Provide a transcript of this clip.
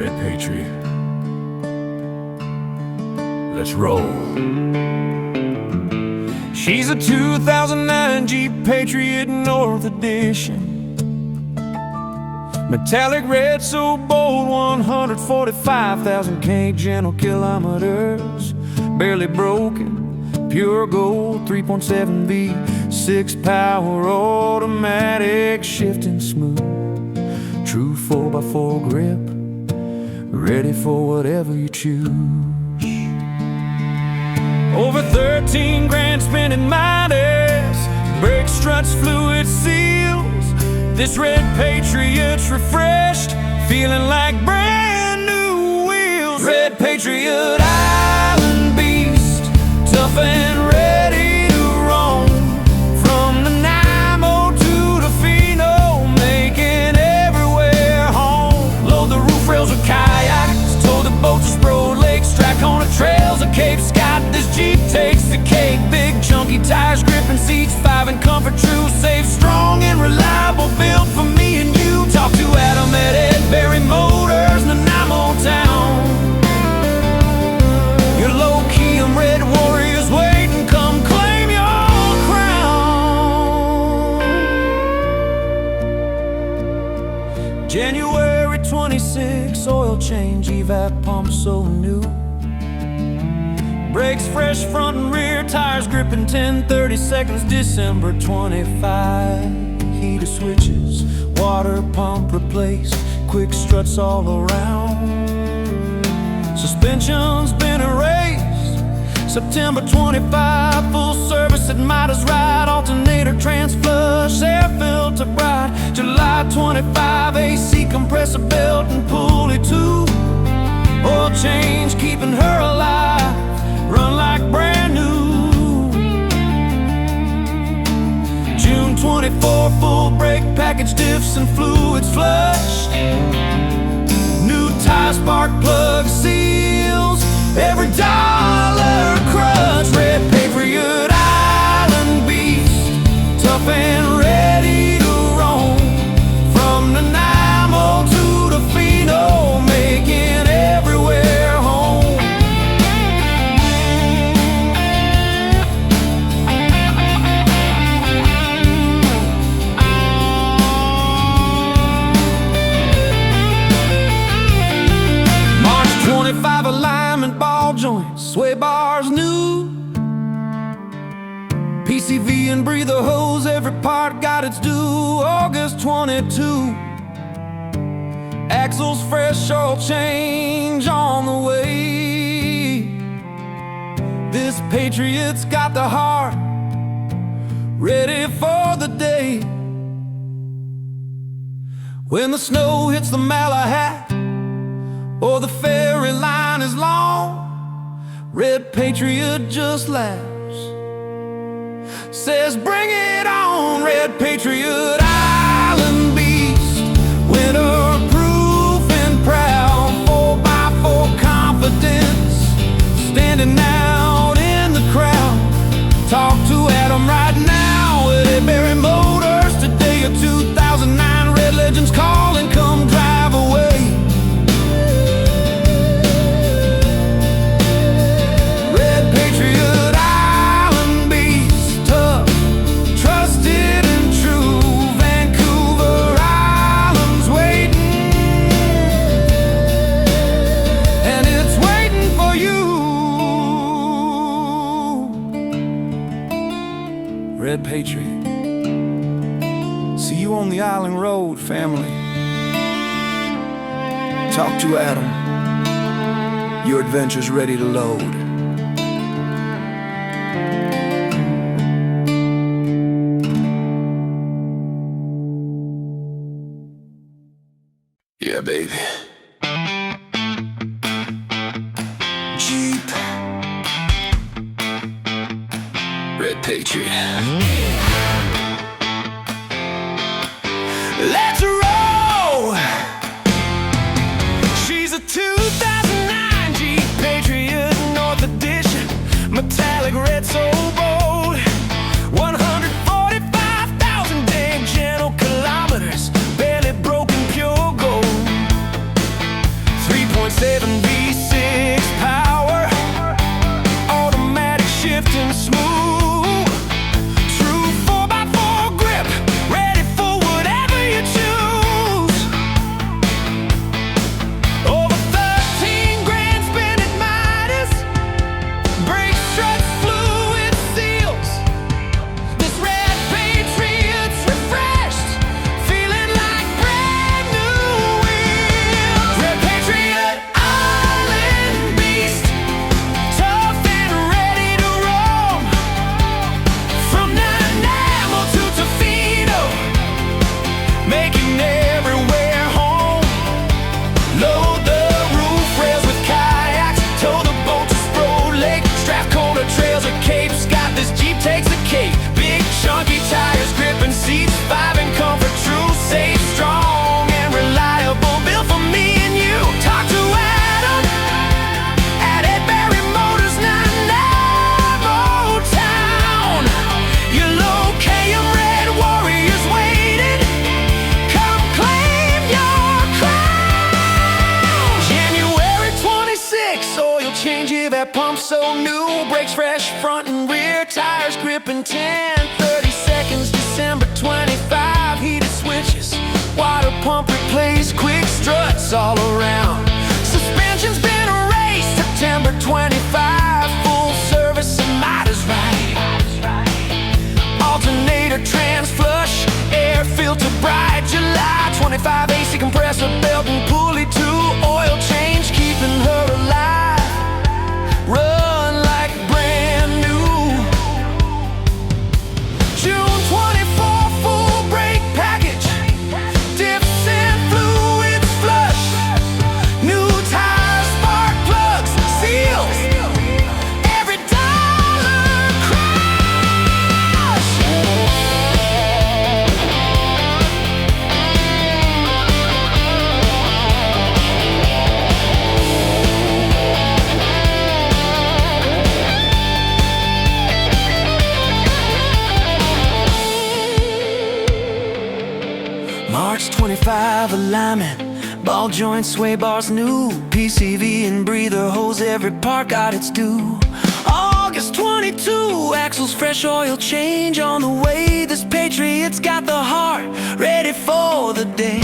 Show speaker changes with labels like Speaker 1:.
Speaker 1: Red Patriot. Let's roll. She's a 2009 Jeep Patriot North Edition. Metallic red, so bold, 145,000 gentle kilometers. Barely broken, pure gold, 3.7 V6 power, automatic, shifting smooth. True 4x4 grip, ready for whatever you choose. Over 13 grand spinning miles, brake struts, fluid seals. This Red Patriot's refreshed, feeling like brand new wheels. Red Patriot Island beast, tough and ready to roam. From the Nanaimo to the Fino, making everywhere home. Load the roof rails with kayaks, tow the boats to Spro Lakes, track on the trails of Cape Scott. This Jeep takes the cake. Big chunky tires, gripping seats, 5 in comfort, true, safe, strong and reliable, built for me and you. Talk to Adam at Ed Berry Motors, Nanaimo town. Your low-key, red warriors waiting, come claim your crown. January 26, oil change, evap pump so new. Brakes fresh, front and rear, tires gripping 10, 30 seconds. December 25, heater switches, water pump replaced, quick struts all around. Suspension's been erased. September 25, full service at Midas Ride, alternator trans flush, air filter bright. July 25, AC compressor belt and pulley too. Oil change keeping her alive, run like brand new. June 24, full brake package, diffs and fluids flushed. New tie, spark plug seals, every dollar crushed. Red Patriot Island beast, tough and ready to roam. From the Nanaimo to the Fino, making everywhere home. March 25, alignment, ball joints, sway bars new. PCV and breather hose, every part got its due. August 22, axles fresh, oil change on the way. This Patriot's got the heart, ready for the day. When the snow hits the Malahat, or the ferry line is long, Red Patriot just laughs, says bring it on. Red Patriot Island beast, winter proof and proud, 4x4 confidence, standing out in the crowd. Talk to Adam right now at Ed Berry Motors. Today a 2009 Red Legends calling, come drive away. Red Patriot Island beast, tough, trusted and true. Vancouver Island's waiting, and it's waiting for you. Red Patriot, see you on the island road, family. Talk to Adam, your adventure's ready to load. Yeah, baby. Jeep Red Patriot. Let's roll! She's a 2009 Jeep Patriot North Edition, metallic red, so bold, 145,000 damn gentle kilometers, barely broken, pure gold. 3 7 V6 power, automatic shifting smooth, true 4x4 grip, ready for whatever you choose. Over 13 grand spent at Midas, brake struts, fluid seals. This red Patriot's refreshed, feeling like brand new wheels. Red Patriot Island beast, tough and ready to roam. From Nanaimo to Tofino, making everywhere home. Load the roof rails with kayaks, tow the boat to Spro Lake. Strathcona trails or capes, got this Jeep takes the cake. Big chunky tires, gripping seats, 5 in comfort, true, safe, strong and reliable. Built for me and you. Talk to Adam at Edbury Motors, Nanaimo Town. Your low KM Red Warriors waiting. Come claim your crown. January 26, oil change, yeah, that pump so new. Brakes fresh, front and rear, tires gripping 10. 30 seconds, December 25, heated switches, water pump replaced, quick struts all around. Suspension's been erased, September 25, full service and might as right. Alternator trans flush, air filter bright, July 25, AC compressor, belt and pulley too. Oil change, keeping her alive, run like brand new. June 24, full brake package, diffs and fluids flush, new tires, spark plugs, seals, every dollar crush. March 25, alignment, ball joints, sway bars new, PCV and breather hose, every part got its due. August 22, axles fresh, oil change on the way. This Patriot's got the heart, ready for the day.